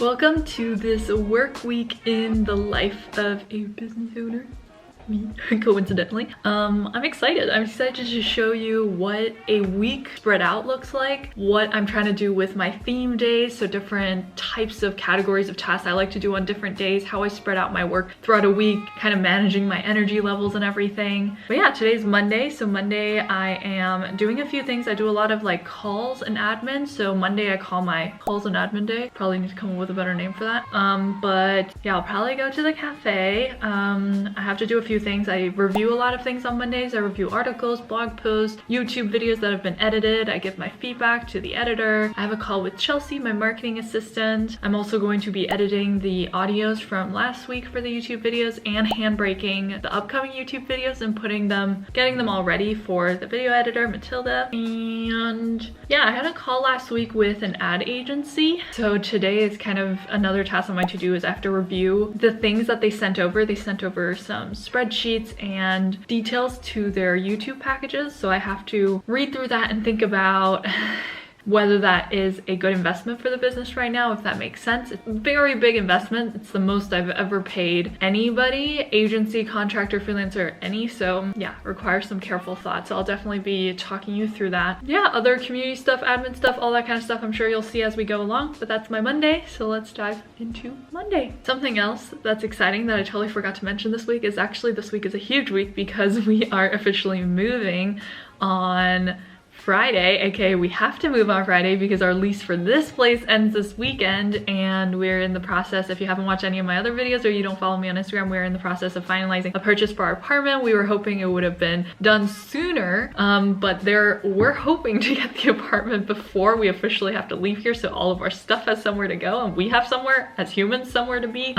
Welcome to this work week in the life of a business owner. Me, coincidentally. I'm excited. I'm excited to show you what a week spread out looks like, what I'm trying to do with my theme days, so different types of categories of tasks I like to do on different days, how I spread out my work throughout a week, kind of managing my energy levels and everything. But yeah, today's Monday, so Monday I am doing a few things. I do a lot of like calls and admin, so Monday I call my calls and admin day. Probably need to come up with a better name for that. But yeah, I'll probably go to the cafe. I have to do a few things. I review a lot of things on Mondays. I review articles, blog posts, YouTube videos that have been edited. I give my feedback to the editor. I have a call with Chelsea, my marketing assistant. I'm also going to be editing the audios from last week for the YouTube videos and handbraking the upcoming YouTube videos and getting them all ready for the video editor, Matilda. And yeah, I had a call last week with an ad agency. So today is kind of another task on my to-do is I have to review the things that they sent over. They sent over some spreadsheets and details to their YouTube packages. So I have to read through that and think about whether that is a good investment for the business right now, if that makes sense. It's a very big investment. It's the most I've ever paid anybody, agency, contractor, freelancer, any. So yeah, requires some careful thought. So I'll definitely be talking you through that. Yeah, other community stuff, admin stuff, all that kind of stuff I'm sure you'll see as we go along, but that's my Monday. So let's dive into Monday. Something else that's exciting that I totally forgot to mention this week is actually this week is a huge week because we are officially moving on Friday, aka we have to move on Friday because our lease for this place ends this weekend, and we're in the process, if you haven't watched any of my other videos or you don't follow me on Instagram, we're in the process of finalizing a purchase for our apartment. We were hoping it would have been done sooner, but we're hoping to get the apartment before we officially have to leave here, so all of our stuff has somewhere to go and we have somewhere, as humans, somewhere to be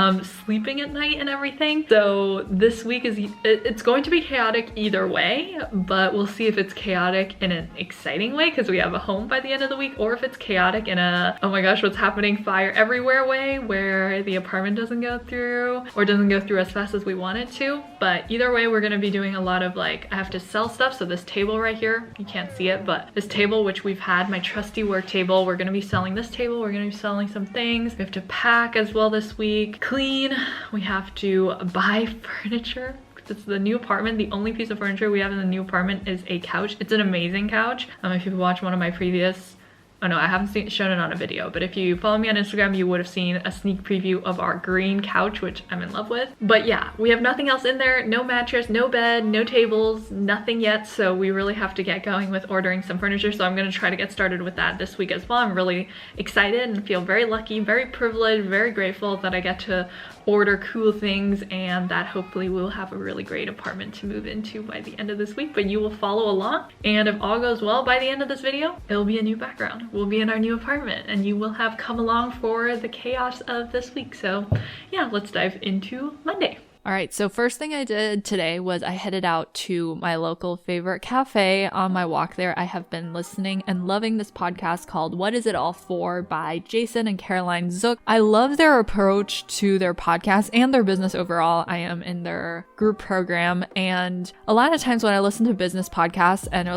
sleeping at night and everything. So this week it's going to be chaotic either way, but we'll see if it's chaotic in an exciting way because we have a home by the end of the week, or if it's chaotic in a oh my gosh what's happening fire everywhere way where the apartment doesn't go through or doesn't go through as fast as we want it to. But either way, we're going to be doing a lot of I have to sell stuff. So this table right here, you can't see it, but this table which we've had, my trusty work table, we're going to be selling this table. We're going to be selling some things. We have to pack as well this week, clean. We have to buy furniture. It's the new apartment. The only piece of furniture we have in the new apartment is a couch. It's an amazing couch. If you've watched one of my previous, oh no, I haven't shown it on a video, but if you follow me on Instagram, you would have seen a sneak preview of our green couch, which I'm in love with. But yeah, we have nothing else in there. No mattress, no bed, no tables, nothing yet. So we really have to get going with ordering some furniture. So I'm going to try to get started with that this week as well. I'm really excited and feel very lucky, very privileged, very grateful that I get to order cool things and that hopefully we'll have a really great apartment to move into by the end of this week. But you will follow along, and if all goes well by the end of this video, it'll be a new background. We'll be in our new apartment and you will have come along for the chaos of this week. So yeah, let's dive into Monday. All right, so first thing I did today was I headed out to my local favorite cafe. On my walk there, I have been listening and loving this podcast called What Is It All For by Jason and Caroline Zook. I love their approach to their podcast and their business overall. I am in their group program, and a lot of times when I listen to business podcasts, and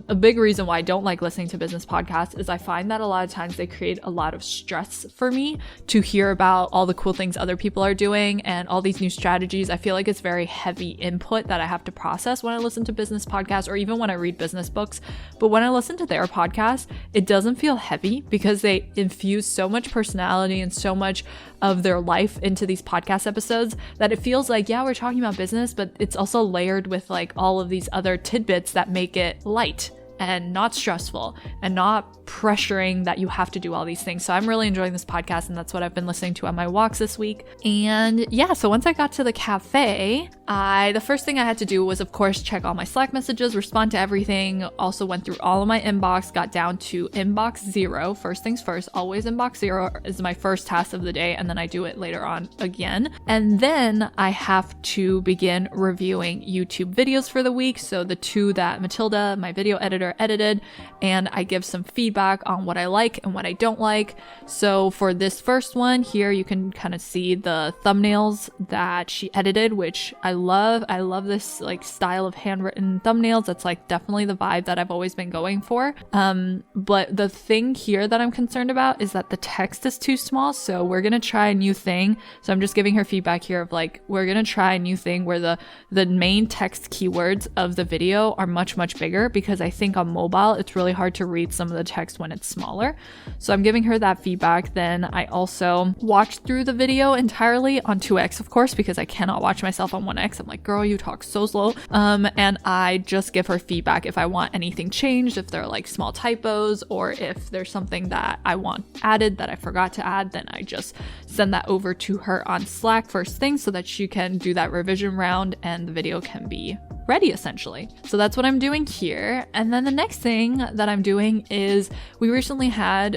a big reason why I don't like listening to business podcasts is I find that a lot of times they create a lot of stress for me to hear about all the cool things other people are doing and all these new strategies. I feel like it's very heavy input that I have to process when I listen to business podcasts or even when I read business books. But when I listen to their podcast, it doesn't feel heavy because they infuse so much personality and so much of their life into these podcast episodes that it feels like, yeah, we're talking about business, but it's also layered with all of these other tidbits that make it light and not stressful and not pressuring that you have to do all these things. So I'm really enjoying this podcast, and that's what I've been listening to on my walks this week. And yeah, so once I got to the cafe, the first thing I had to do was, of course, check all my Slack messages, respond to everything, also went through all of my inbox, got down to inbox 0. First things first, always inbox 0 is my first task of the day, and then I do it later on again. And then I have to begin reviewing YouTube videos for the week. So the two that Matilda, my video editor, they're edited, and I give some feedback on what I like and what I don't like. So for this first one here, you can kind of see the thumbnails that she edited, which I love. I love this like style of handwritten thumbnails. That's like definitely the vibe that I've always been going for. But the thing here that I'm concerned about is that the text is too small. So we're gonna try a new thing. So I'm just giving her feedback here of like, we're gonna try a new thing where the main text keywords of the video are much bigger, because I think on mobile it's really hard to read some of the text when it's smaller. So I'm giving her that feedback. Then I also watched through the video entirely on 2x, of course, because I cannot watch myself on 1x. I'm like, girl, you talk so slow. And I just give her feedback if I want anything changed, if there are like small typos, or if there's something that I want added that I forgot to add, then I just send that over to her on Slack first thing so that she can do that revision round and the video can be ready essentially. So that's what I'm doing here. And then the next thing that I'm doing is we recently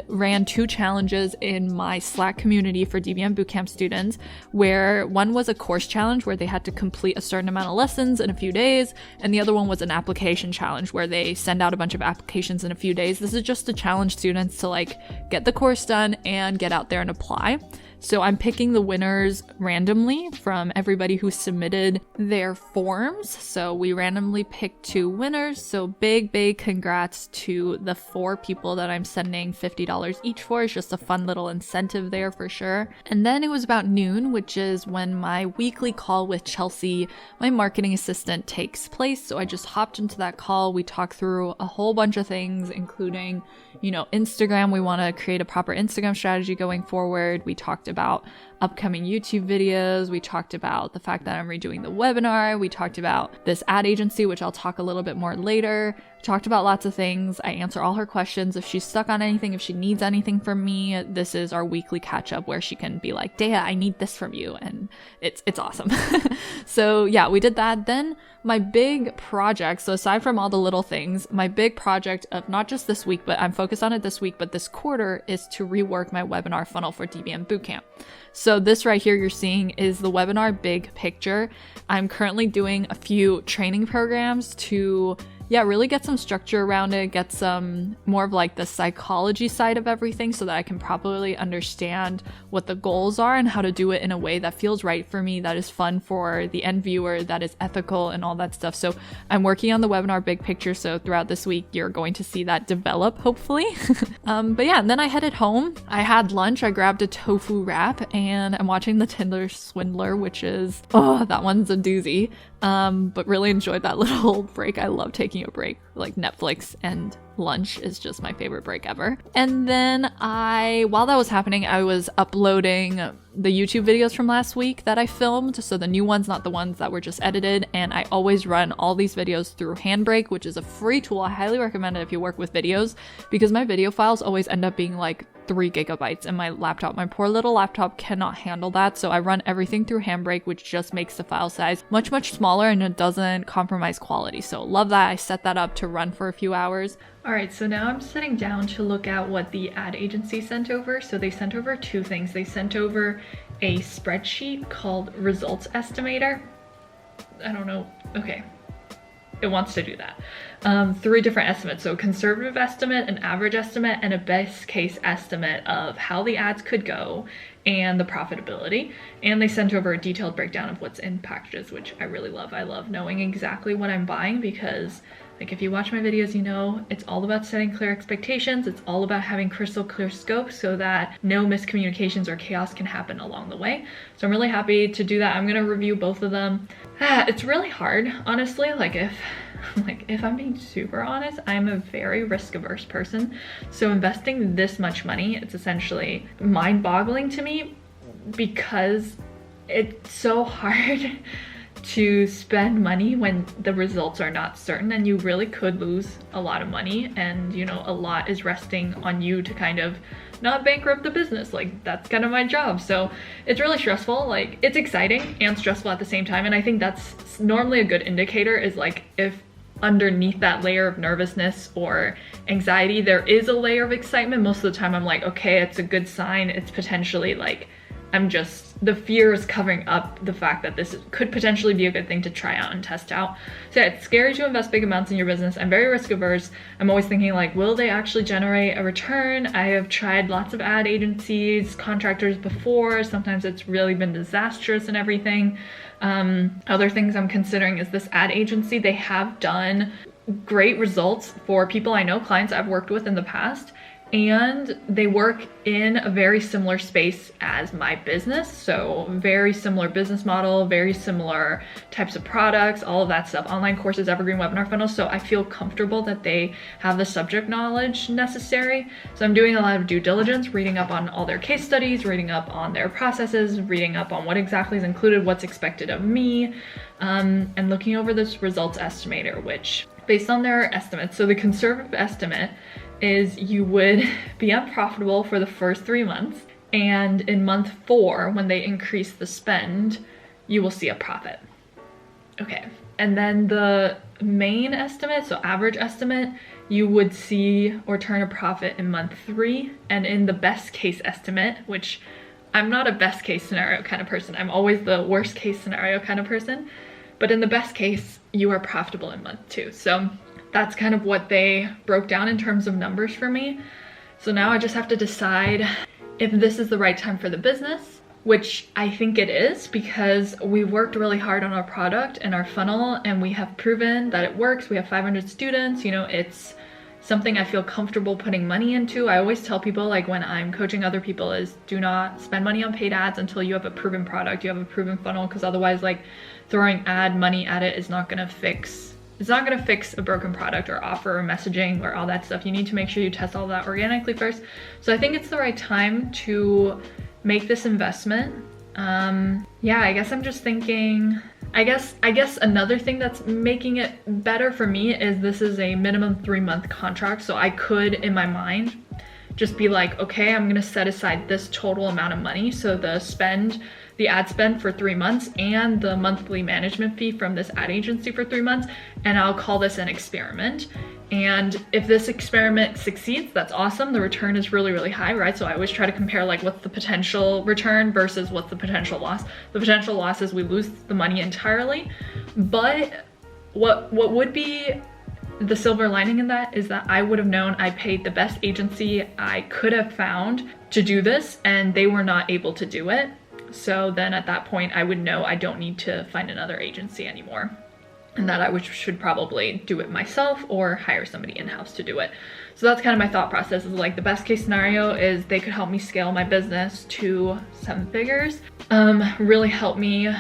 ran 2 challenges in my Slack community for DBM Bootcamp students, where one was a course challenge where they had to complete a certain amount of lessons in a few days, and the other one was an application challenge where they send out a bunch of applications in a few days. This is just to challenge students to like get the course done and get out there and apply. So I'm picking the winners randomly from everybody who submitted their forms. So we randomly picked 2 winners. So big congrats to the 4 people that I'm sending $50 each for. It's just a fun little incentive there for sure. And then it was about noon, which is when my weekly call with Chelsea, my marketing assistant, takes place. So I just hopped into that call. We talked through a whole bunch of things, including, Instagram. We want to create a proper Instagram strategy going forward. We talked about upcoming YouTube videos. We talked about the fact that I'm redoing the webinar. We talked about this ad agency, which I'll talk a little bit more later. We talked about lots of things. I answer all her questions. If she's stuck on anything, if she needs anything from me, this is our weekly catch up where she can be like, Dea, I need this from you. And it's awesome. So yeah, we did that. Then my big project, so aside from all the little things, my big project of not just this week, but I'm focused on it this week, but this quarter, is to rework my webinar funnel for DBM Bootcamp. So this right here you're seeing is the webinar big picture. I'm currently doing a few training programs to really get some structure around it, get some more of like the psychology side of everything so that I can properly understand what the goals are and how to do it in a way that feels right for me, that is fun for the end viewer, that is ethical and all that stuff. So I'm working on the webinar big picture. So throughout this week, you're going to see that develop, hopefully. But yeah, and then I headed home. I had lunch. I grabbed a tofu wrap and I'm watching The Tinder Swindler, which is, that one's a doozy. But really enjoyed that little break. I love taking a break. Like Netflix and lunch is just my favorite break ever. And then while that was happening, I was uploading the YouTube videos from last week that I filmed. So the new ones, not the ones that were just edited. And I always run all these videos through Handbrake, which is a free tool. I highly recommend it if you work with videos, because my video files always end up being like 3 gigabytes and my poor little laptop cannot handle that. So I run everything through Handbrake, which just makes the file size much smaller and it doesn't compromise quality. So love that. I set that up to run for a few hours. All right, so now I'm sitting down to look at what the ad agency sent over. So they sent over 2 things. They sent over a spreadsheet called Results Estimator. I don't know. Okay. It wants to do that. 3 different estimates. So conservative estimate, an average estimate, and a best case estimate of how the ads could go and the profitability. And they sent over a detailed breakdown of what's in packages, which I really love. I love knowing exactly what I'm buying because, like, if you watch my videos, you know it's all about setting clear expectations. It's all about having crystal clear scope so that no miscommunications or chaos can happen along the way. So I'm really happy to do that. I'm gonna review both of them. It's really hard, honestly. If I'm being super honest, I'm a very risk-averse person. So investing this much money, it's essentially mind-boggling to me because it's so hard to spend money when the results are not certain, and you really could lose a lot of money, and a lot is resting on you to kind of not bankrupt the business. Like, that's kind of my job. So it's really stressful. Like, it's exciting and stressful at the same time, and I think that's normally a good indicator, is like if underneath that layer of nervousness or anxiety there is a layer of excitement. Most of the time I'm like, okay, it's a good sign. It's potentially like the fear is covering up the fact that this could potentially be a good thing to try out and test out. So yeah, it's scary to invest big amounts in your business. I'm very risk averse. I'm always thinking like, will they actually generate a return? I have tried lots of ad agencies, contractors before. Sometimes it's really been disastrous and everything. Other things I'm considering is this ad agency. They have done great results for people I know, clients I've worked with in the past, and they work in a very similar space as my business. So very similar business model, very similar types of products, all of that stuff, online courses, evergreen webinar funnels. So I feel comfortable that they have the subject knowledge necessary. So I'm doing a lot of due diligence, reading up on all their case studies, reading up on their processes, reading up on what exactly is included, what's expected of me, and looking over this results estimator, which based on their estimates, so the conservative estimate is you would be unprofitable for the first 3 months, and in month 4, when they increase the spend, you will see a profit. Okay, and then the main estimate, so average estimate, you would see or turn a profit in month 3, and in the best case estimate, which I'm not a best case scenario kind of person, I'm always the worst case scenario kind of person, but in the best case, you are profitable in month 2. So that's kind of what they broke down in terms of numbers for me. So now I just have to decide if this is the right time for the business, which I think it is, because we worked really hard on our product and our funnel, and we have proven that it works. We have 500 students, you know, it's something I feel comfortable putting money into. I always tell people, like when I'm coaching other people, is do not spend money on paid ads until you have a proven product, you have a proven funnel, because otherwise like throwing ad money at it is not gonna fix a broken product or offer or messaging or all that stuff. You need to make sure you test all that organically first. So I think it's the right time to make this investment. Yeah, I guess I'm just thinking, I guess another thing that's making it better for me is this is a minimum 3-month contract. So I could, in my mind, just be like, okay, I'm gonna set aside this total amount of money. So the ad spend for 3 months and the monthly management fee from this ad agency for 3 months, and I'll call this an experiment. And if this experiment succeeds, that's awesome. The return is really, really high, right? So I always try to compare like what's the potential return versus what's the potential loss. The potential loss is we lose the money entirely, but what would be the silver lining in that is that I would have known I paid the best agency I could have found to do this, and they were not able to do it. So then at that point, I would know I don't need to find another agency anymore, and that I should probably do it myself or hire somebody in-house to do it. So that's kind of my thought process, is like the best case scenario is they could help me scale my business to 7 figures, really help me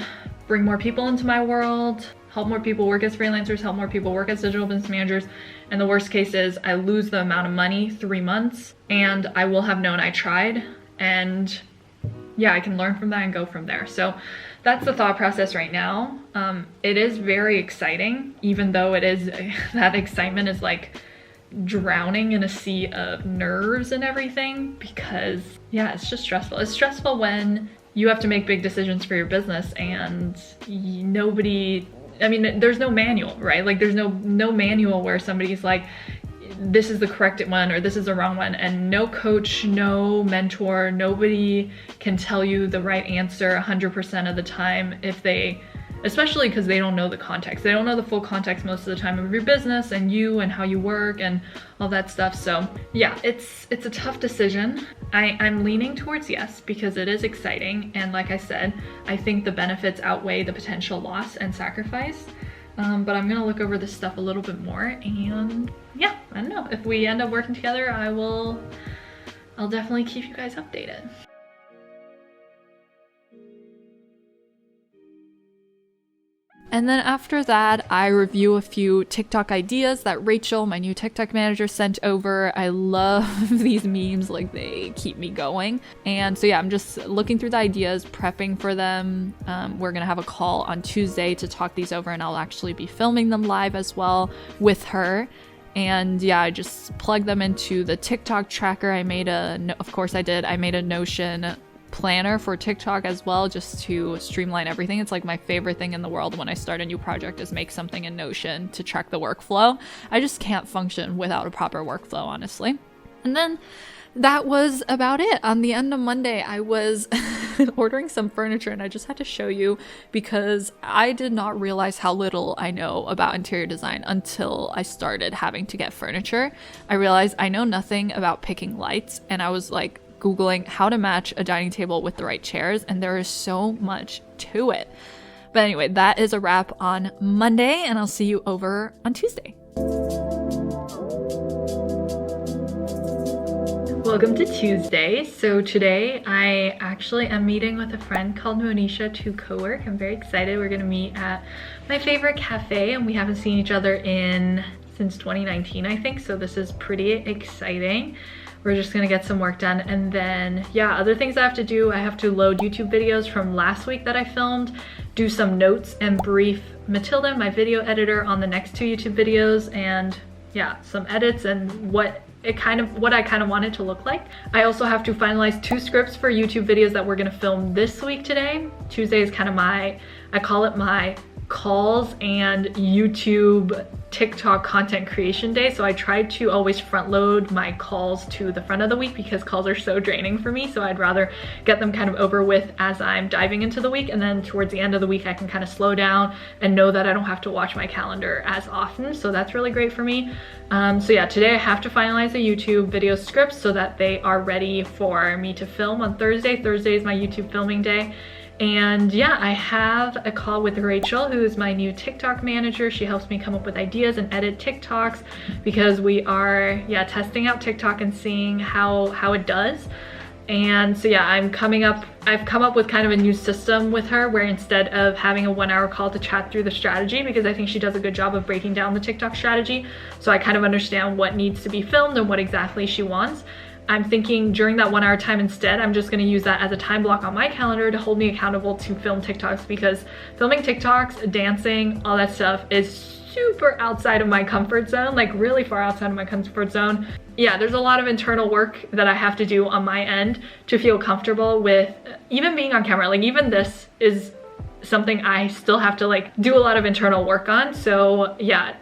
bring more people into my world, help more people work as freelancers, help more people work as digital business managers. And the worst case is I lose the amount of money 3 months, and I will have known I tried, and yeah, I can learn from that and go from there. So that's the thought process right now. It is very exciting, even though it is, that excitement is like drowning in a sea of nerves and everything, because yeah, it's just stressful. It's stressful when you have to make big decisions for your business and nobody, I mean, there's no manual, right? Like there's no manual where somebody's like, this is the correct one or this is the wrong one, and no coach, no mentor, nobody can tell you the right answer 100% of the time, if they, especially because they don't know the context. They don't know the full context most of the time of your business and you and how you work and all that stuff. So yeah, it's a tough decision. I'm leaning towards yes, because it is exciting, and like I said, I think the benefits outweigh the potential loss and sacrifice. But I'm gonna look over this stuff a little bit more, and yeah, I don't know. If we end up working together, I'll definitely keep you guys updated. And then after that, I review a few TikTok ideas that Rachel, my new TikTok manager, sent over. I love these memes, like they keep me going. And so yeah, I'm just looking through the ideas, prepping for them. We're gonna have a call on Tuesday to talk these over, and I'll actually be filming them live as well with her. And yeah, I just plug them into the TikTok tracker. I made a Notion planner for TikTok as well, just to streamline everything. It's like my favorite thing in the world when I start a new project is make something in Notion to track the workflow. I just can't function without a proper workflow, honestly. And then that was about it. On the end of Monday, I was ordering some furniture, and I just had to show you because I did not realize how little I know about interior design until I started having to get furniture. I realized I know nothing about picking lights, and I was like Googling how to match a dining table with the right chairs, and there is so much to it. But anyway, that is a wrap on Monday, and I'll see you over on Tuesday. Welcome to Tuesday. So today I actually am meeting with a friend called Monisha to co-work. I'm very excited. We're gonna meet at my favorite cafe, and we haven't seen each other since 2019, I think. So this is pretty exciting. We're just gonna get some work done, and then yeah, other things I have to do. I have to load YouTube videos from last week that I filmed, do some notes, and brief Matilda, my video editor, on the next 2 YouTube videos, and yeah, some edits and what I kind of want it to look like. I also have to finalize 2 scripts for YouTube videos that we're gonna film this week today. Tuesday is kind of I call it my calls and YouTube TikTok content creation day. So I tried to always front load my calls to the front of the week because calls are so draining for me. So I'd rather get them kind of over with as I'm diving into the week, and then towards the end of the week I can kind of slow down and know that I don't have to watch my calendar as often. So that's really great for me. So yeah, today I have to finalize the YouTube video scripts so that they are ready for me to film on Thursday. Thursday is my YouTube filming day. And yeah, I have a call with Rachel, who is my new TikTok manager. She helps me come up with ideas and edit TikToks because we are testing out TikTok and seeing how it does. And so yeah, I've come up with kind of a new system with her where instead of having a 1-hour call to chat through the strategy, because I think she does a good job of breaking down the TikTok strategy, so I kind of understand what needs to be filmed and what exactly she wants. I'm thinking during that 1-hour time instead, I'm just gonna use that as a time block on my calendar to hold me accountable to film TikToks, because filming TikToks, dancing, all that stuff is super outside of my comfort zone, like really far outside of my comfort zone. Yeah, there's a lot of internal work that I have to do on my end to feel comfortable with even being on camera. Like even this is something I still have to like do a lot of internal work on. So yeah,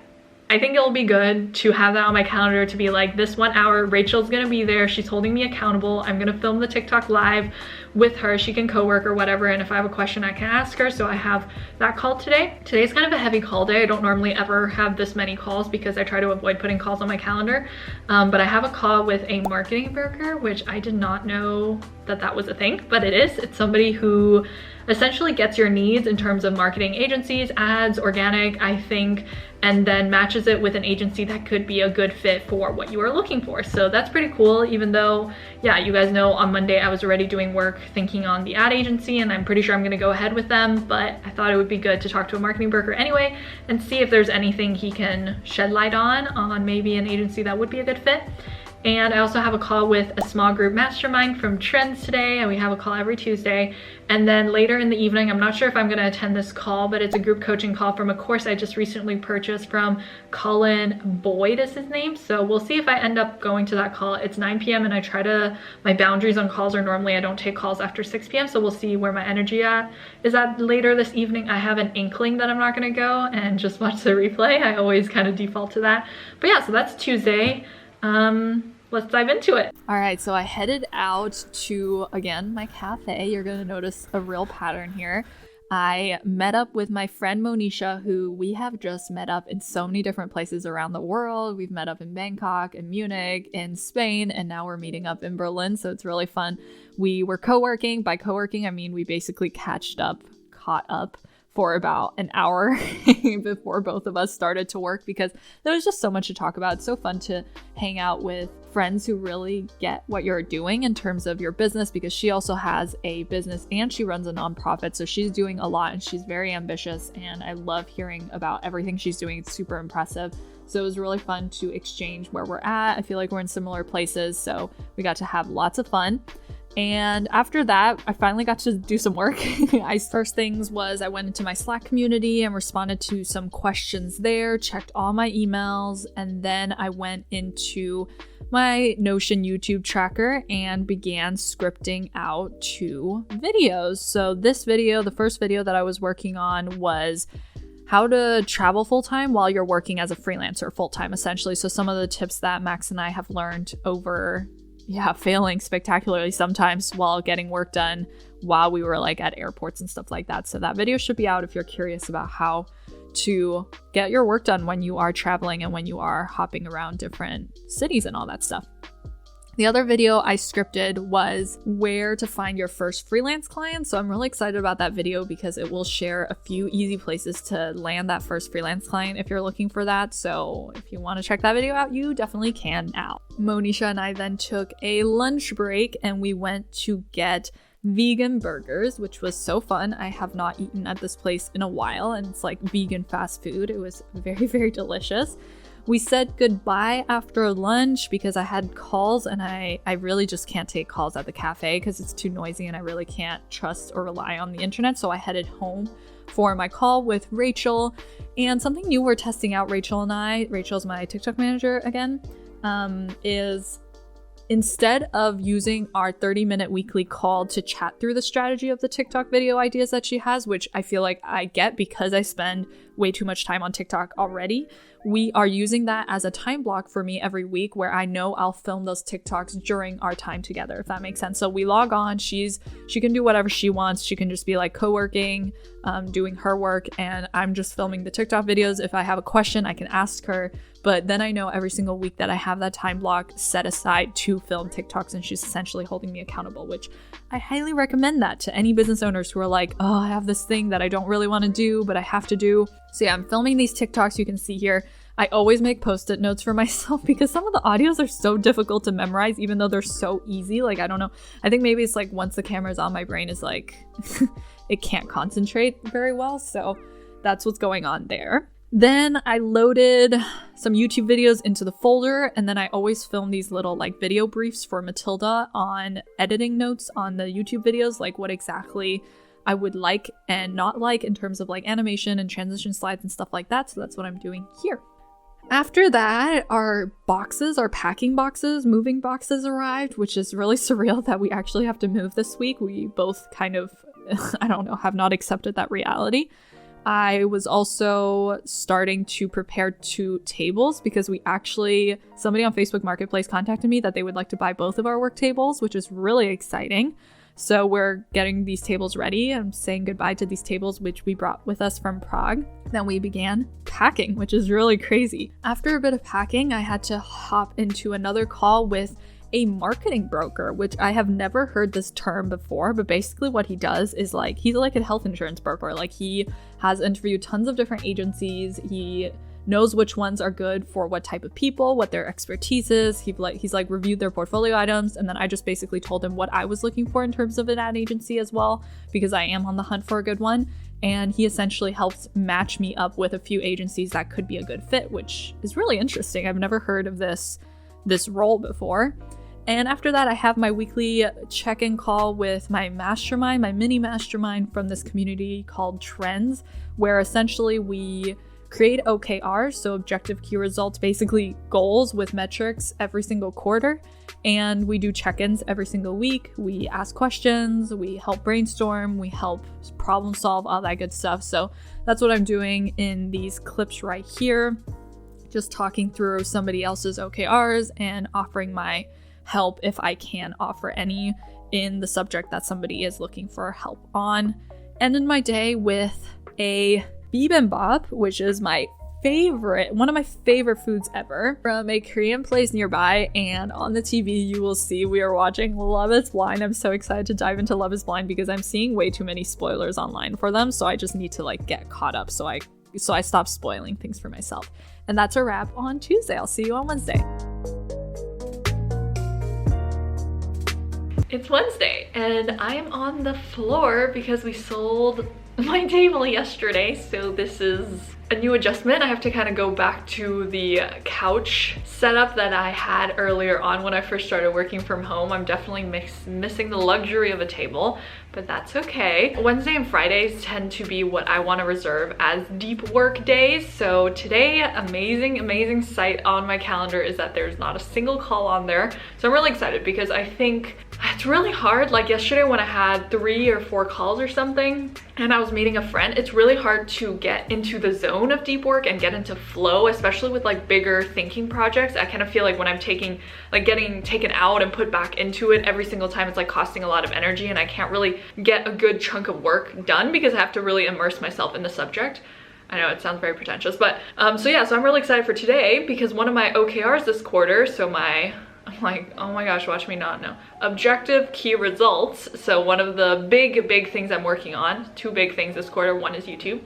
I think it'll be good to have that on my calendar to be like, this 1 hour, Rachel's gonna be there. She's holding me accountable. I'm gonna film the TikTok live with her. She can co-work or whatever. And if I have a question, I can ask her. So I have that call today. Today's kind of a heavy call day. I don't normally ever have this many calls because I try to avoid putting calls on my calendar. But I have a call with a marketing broker, which I did not know that was a thing, but it is. It's somebody who essentially gets your needs in terms of marketing agencies, ads, organic, I think, and then matches it with an agency that could be a good fit for what you are looking for. So that's pretty cool, even though, yeah, you guys know on Monday I was already doing work thinking on the ad agency, and I'm pretty sure I'm gonna go ahead with them, but I thought it would be good to talk to a marketing broker anyway and see if there's anything he can shed light on maybe an agency that would be a good fit. And I also have a call with a small group mastermind from Trends today, and we have a call every Tuesday. And then later in the evening, I'm not sure if I'm gonna attend this call, but it's a group coaching call from a course I just recently purchased from Colin Boyd is his name. So we'll see if I end up going to that call. It's 9 p.m. and my boundaries on calls are normally I don't take calls after 6 p.m. So we'll see where my energy is at later this evening. I have an inkling that I'm not gonna go and just watch the replay. I always kind of default to that. But yeah, so that's Tuesday. Let's dive into it. All right, so I headed out to, again, my cafe. You're gonna notice a real pattern here. I met up with my friend Monisha, who we have just met up in so many different places around the world. We've met up in Bangkok, in Munich, in Spain, and now we're meeting up in Berlin, so it's really fun. We were co-working. By co-working, I mean we basically caught up for about an hour before both of us started to work, because there was just so much to talk about. It's so fun to hang out with friends who really get what you're doing in terms of your business, because she also has a business and she runs a nonprofit. So she's doing a lot and she's very ambitious, and I love hearing about everything she's doing. It's super impressive. So it was really fun to exchange where we're at. I feel like we're in similar places, so we got to have lots of fun. And after that, I finally got to do some work. First things was I went into my Slack community and responded to some questions there, checked all my emails, and then I went into my Notion YouTube tracker and began scripting out 2 videos. So this video, the first video that I was working on, was how to travel full-time while you're working as a freelancer full-time, essentially. So some of the tips that Max and I have learned over failing spectacularly sometimes while getting work done while we were like at airports and stuff like that. So that video should be out if you're curious about how to get your work done when you are traveling and when you are hopping around different cities and all that stuff. The other video I scripted was where to find your first freelance client. So I'm really excited about that video because it will share a few easy places to land that first freelance client if you're looking for that. So if you want to check that video out, you definitely can now. Monisha and I then took a lunch break and we went to get vegan burgers, which was so fun. I have not eaten at this place in a while, and it's like vegan fast food. It was very, very delicious. We said goodbye after lunch because I had calls, and I really just can't take calls at the cafe because it's too noisy and I really can't trust or rely on the internet. So I headed home for my call with Rachel. And something new we're testing out, Rachel's my TikTok manager again, is instead of using our 30-minute weekly call to chat through the strategy of the TikTok video ideas that she has, which I feel like I get because I spend way too much time on TikTok already, we are using that as a time block for me every week where I know I'll film those TikToks during our time together, if that makes sense. So we log on, she can do whatever she wants. She can just be like co-working, doing her work, and I'm just filming the TikTok videos. If I have a question, I can ask her. But then I know every single week that I have that time block set aside to film TikToks, and she's essentially holding me accountable, which I highly recommend that to any business owners who are like, oh, I have this thing that I don't really want to do, but I have to do. So yeah, I'm filming these TikToks you can see here. I always make post-it notes for myself because some of the audios are so difficult to memorize, even though they're so easy. Like, I don't know. I think maybe it's like once the camera's on, my brain is like, it can't concentrate very well. So that's what's going on there. Then I loaded some YouTube videos into the folder, and then I always film these little like video briefs for Matilda on editing notes on the YouTube videos, like what exactly I would like and not like in terms of like animation and transition slides and stuff like that. So that's what I'm doing here. After that, our packing boxes, moving boxes arrived, which is really surreal that we actually have to move this week. We both kind of, I don't know, have not accepted that reality. I was also starting to prepare 2 tables because somebody on Facebook Marketplace contacted me that they would like to buy both of our work tables, which is really exciting. So we're getting these tables ready. I'm saying goodbye to these tables, which we brought with us from Prague. Then we began packing, which is really crazy. After a bit of packing, I had to hop into another call with a marketing broker, which I have never heard this term before, but basically what he does is like, he's like a health insurance broker. Like, he has interviewed tons of different agencies. He knows which ones are good for what type of people, what their expertise is. He's like reviewed their portfolio items, and then I just basically told him what I was looking for in terms of an ad agency as well, because I am on the hunt for a good one. And he essentially helps match me up with a few agencies that could be a good fit, which is really interesting. I've never heard of this role before. And after that, I have my weekly check-in call with my mastermind, my mini mastermind from this community called Trends, where essentially we create OKRs, so objective key results, basically goals with metrics every single quarter. And we do check-ins every single week. We ask questions, we help brainstorm, we help problem solve, all that good stuff. So that's what I'm doing in these clips right here, just talking through somebody else's OKRs and offering my help if I can offer any in the subject that somebody is looking for help on. Ended my day with a bibimbap, which is one of my favorite foods ever, from a Korean place nearby. And on the TV you will see we are watching Love is Blind. I'm so excited to dive into Love is Blind because I'm seeing way too many spoilers online for them, so I just need to like get caught up so I stop spoiling things for myself. And that's a wrap on Tuesday. I'll see you on Wednesday. It's Wednesday and I am on the floor because we sold my table yesterday, so this is a new adjustment. I have to kind of go back to the couch setup that I had earlier on when I first started working from home. I'm definitely missing the luxury of a table, but that's okay. Wednesday and Fridays tend to be what I want to reserve as deep work days. So today, amazing sight on my calendar is that there's not a single call on there. So I'm really excited because I think it's really hard. Like yesterday when I had 3 or 4 calls or something and I was meeting a friend, it's really hard to get into the zone of deep work and get into flow, especially with like bigger thinking projects. I kind of feel like when I'm getting taken out and put back into it every single time, it's like costing a lot of energy and I can't really get a good chunk of work done because I have to really immerse myself in the subject. I know it sounds very pretentious, but so yeah, so I'm really excited for today because one of my OKRs this quarter, I'm like, oh my gosh, watch me not know. Objective key results. So one of the big things I'm working on, 2 big things this quarter, one is YouTube.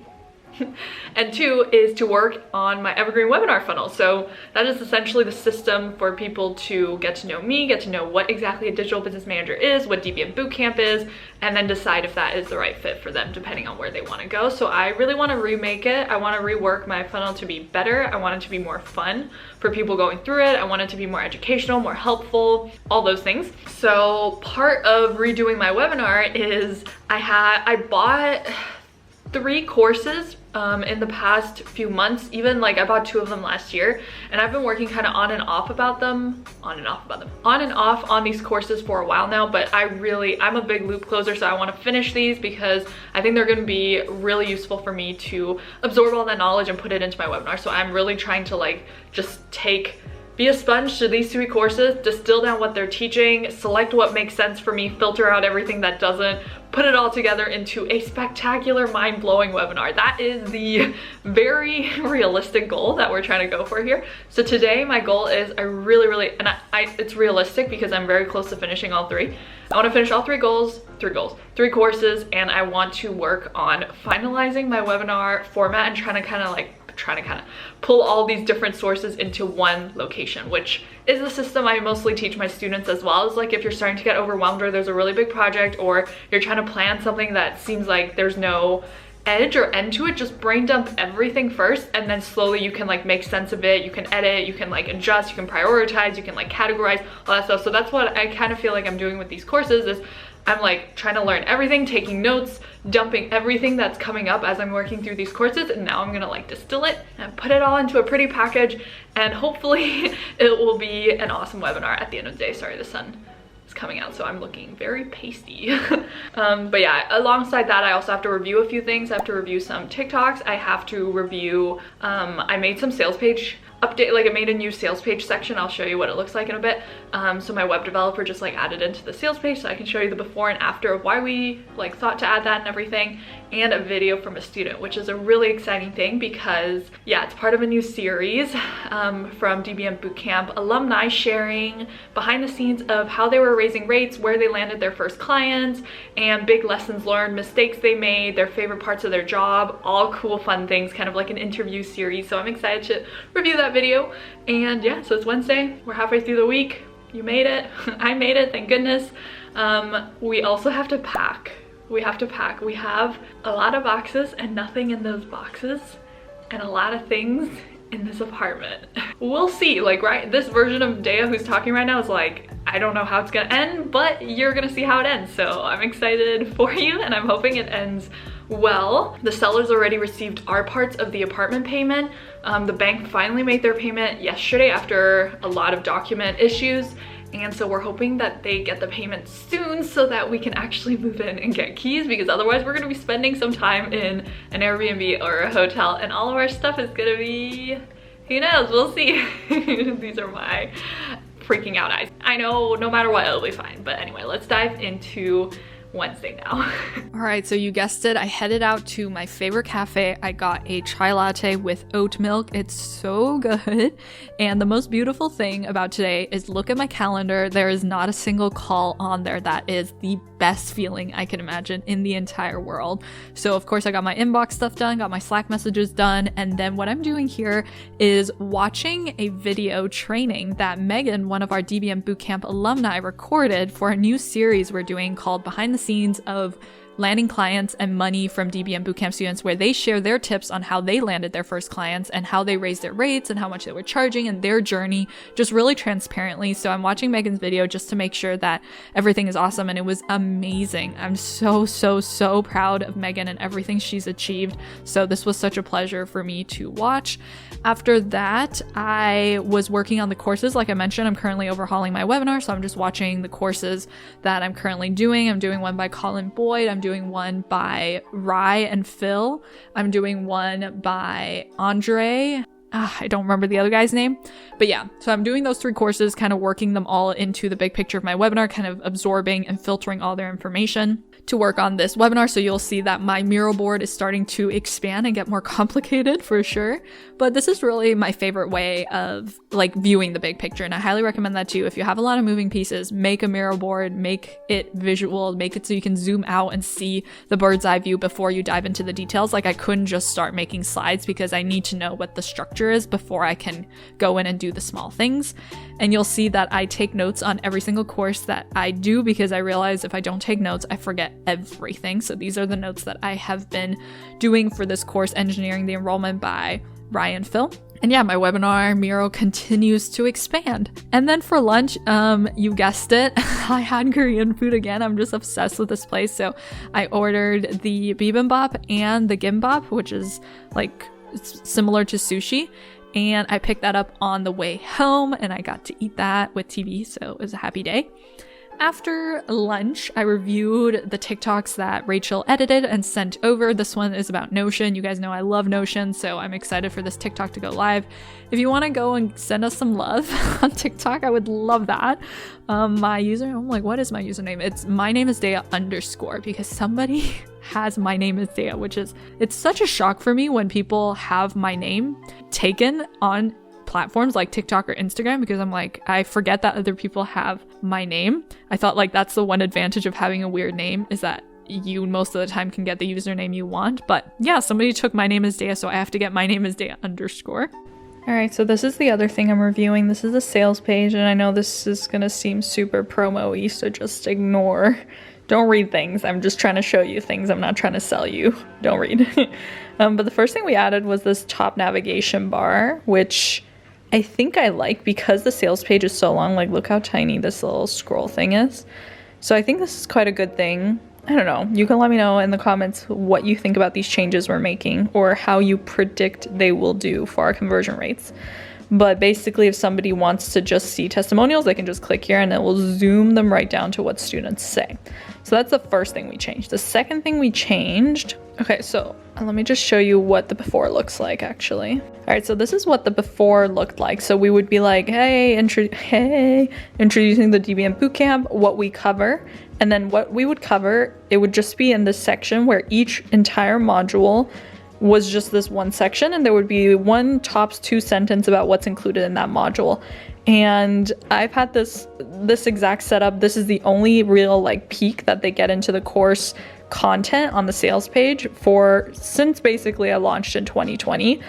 And 2 is to work on my evergreen webinar funnel. So that is essentially the system for people to get to know me, get to know what exactly a digital business manager is, what DBM Bootcamp is, and then decide if that is the right fit for them depending on where they want to go. So I really want to remake it. I want to rework my funnel to be better. I want it to be more fun for people going through it. I want it to be more educational, more helpful, all those things. So part of redoing my webinar is I bought 3 courses in the past few months. Even like I bought 2 of them last year and I've been working kind of on and off on these courses for a while now, but I'm a big loop closer, so I want to finish these because I think they're going to be really useful for me to absorb all that knowledge and put it into my webinar. So I'm really trying to like just be a sponge to these 3 courses, distill down what they're teaching, select what makes sense for me, filter out everything that doesn't, put it all together into a spectacular, mind-blowing webinar. That is the very realistic goal that we're trying to go for here. So today my goal is it's realistic because I'm very close to finishing all 3. I want to finish all 3 courses, and I want to work on finalizing my webinar format and trying to kind of pull all these different sources into one location, which is the system I mostly teach my students as well. Is like if you're starting to get overwhelmed or there's a really big project or you're trying to plan something that seems like there's no edge or end to it, just brain dump everything first and then slowly you can like make sense of it, you can edit, you can like adjust, you can prioritize, you can like categorize, all that stuff. So that's what I kind of feel like I'm doing with these courses, is I'm like trying to learn everything, taking notes, dumping everything that's coming up as I'm working through these courses, and now I'm gonna like distill it and put it all into a pretty package, and hopefully it will be an awesome webinar at the end of the day. Sorry, the sun is coming out, so I'm looking very pasty. But yeah, alongside that, I also have to review a few things. I have to review some TikToks. I have to review, I made some sales page update, like I made a new sales page section. I'll show you what it looks like in a bit. So my web developer just like added into the sales page, so I can show you the before and after of why we like thought to add that and everything, and a video from a student, which is a really exciting thing because yeah, it's part of a new series from DBM Bootcamp, alumni sharing behind the scenes of how they were raising rates, where they landed their first clients, and big lessons learned, mistakes they made, their favorite parts of their job, all cool fun things, kind of like an interview series. So I'm excited to review that video. And yeah, so it's Wednesday, we're halfway through the week. You made it. I made it, thank goodness. We also have to pack. We have a lot of boxes and nothing in those boxes, and a lot of things in this apartment. We'll see, like, right, this version of Dea who's talking right now is like, I don't know how it's gonna end, but you're gonna see how it ends. So I'm excited for you, and I'm hoping it ends well. The sellers already received our parts of the apartment payment. The bank finally made their payment yesterday after a lot of document issues, and so we're hoping that they get the payment soon so that we can actually move in and get keys, because otherwise we're gonna be spending some time in an Airbnb or a hotel, and all of our stuff is gonna be, who knows, we'll see. These are my freaking out eyes. I know no matter what, it'll be fine. But anyway, let's dive into Wednesday now. All right, so you guessed it, I headed out to my favorite cafe. I got a chai latte with oat milk. It's so good. And the most beautiful thing about today is look at my calendar. There is not a single call on there. That is the best feeling I can imagine in the entire world. So of course I got my inbox stuff done, got my Slack messages done, and then what I'm doing here is watching a video training that Megan, one of our DBM Bootcamp alumni, recorded for a new series we're doing called Behind the Scenes of landing clients and money from DBM Bootcamp students, where they share their tips on how they landed their first clients and how they raised their rates and how much they were charging and their journey, just really transparently. So I'm watching Megan's video just to make sure that everything is awesome, and it was amazing. I'm so proud of Megan and everything she's achieved. So this was such a pleasure for me to watch. After that, I was working on the courses. Like I mentioned, I'm currently overhauling my webinar, so I'm just watching the courses that I'm currently doing. I'm doing one by Colin Boyd. I'm doing one by Rye and Phil. I'm doing one by Andre. I don't remember the other guy's name, but yeah, so I'm doing those 3 courses, kind of working them all into the big picture of my webinar, kind of absorbing and filtering all their information to work on this webinar. So you'll see that my mural board is starting to expand and get more complicated for sure. But this is really my favorite way of like viewing the big picture. And I highly recommend that too. If you have a lot of moving pieces, make a mural board, make it visual, make it so you can zoom out and see the bird's eye view before you dive into the details. Like I couldn't just start making slides because I need to know what the structure is before I can go in and do the small things. And you'll see that I take notes on every single course that I do, because I realize if I don't take notes, I forget everything. So these are the notes that I have been doing for this course, Engineering the Enrollment by Ryan Phil. And yeah, my webinar mural continues to expand. And then for lunch, you guessed it, I had Korean food again. I'm just obsessed with this place. So I ordered the bibimbap and the gimbap, which is like similar to sushi. And I picked that up on the way home, and I got to eat that with TV, so it was a happy day. After lunch, I reviewed the TikToks that Rachel edited and sent over. This one is about Notion. You guys know I love Notion, so I'm excited for this TikTok to go live. If you want to go and send us some love on TikTok, I would love that. My username, I'm like, what is my username? It's my name is Dea _ because somebody has my name is Dea, which is, it's such a shock for me when people have my name taken on platforms like TikTok or Instagram, because I'm like, I forget that other people have my name. I thought like that's the one advantage of having a weird name, is that you most of the time can get the username you want. But yeah, somebody took my name is Dea, so I have to get my name is Dea _. All right, so this is the other thing I'm reviewing. This is a sales page, and I know this is gonna seem super promo-y, so just ignore. Don't read things. I'm just trying to show you things. I'm not trying to sell you. Don't read. But the first thing we added was this top navigation bar, which I think I like because the sales page is so long. Like, look how tiny this little scroll thing is. So I think this is quite a good thing. I don't know. You can let me know in the comments what you think about these changes we're making, or how you predict they will do for our conversion rates. But basically, if somebody wants to just see testimonials, they can just click here and it will zoom them right down to what students say. So that's the first thing we changed. The second thing we changed, okay, so let me just show you what the before looks like actually. All right, so this is what the before looked like. So we would be like, hey, introducing the DBM Bootcamp, what we cover. And then what we would cover, it would just be in this section where each entire module was just this one section, and there would be one tops 2 sentence about what's included in that module. And I've had this exact setup. This is the only real like peek that they get into the course content on the sales page since basically I launched in 2020.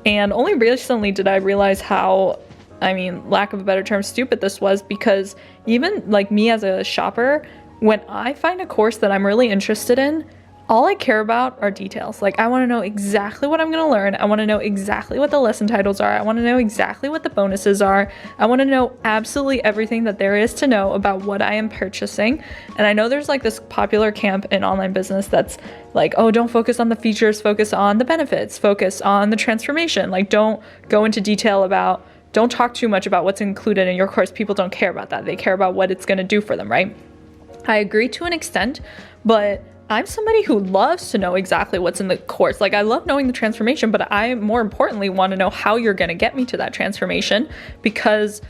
And only recently did I realize how, I mean, lack of a better term, stupid this was, because even like me as a shopper, when I find a course that I'm really interested in, all I care about are details. Like, I want to know exactly what I'm going to learn. I want to know exactly what the lesson titles are. I want to know exactly what the bonuses are. I want to know absolutely everything that there is to know about what I am purchasing. And I know there's like this popular camp in online business that's like, oh, don't focus on the features, focus on the benefits, focus on the transformation. Like, don't go into detail about, don't talk too much about what's included in your course. People don't care about that. They care about what it's going to do for them, right? I agree to an extent, but I'm somebody who loves to know exactly what's in the course. Like, I love knowing the transformation, but I more importantly want to know how you're going to get me to that transformation, because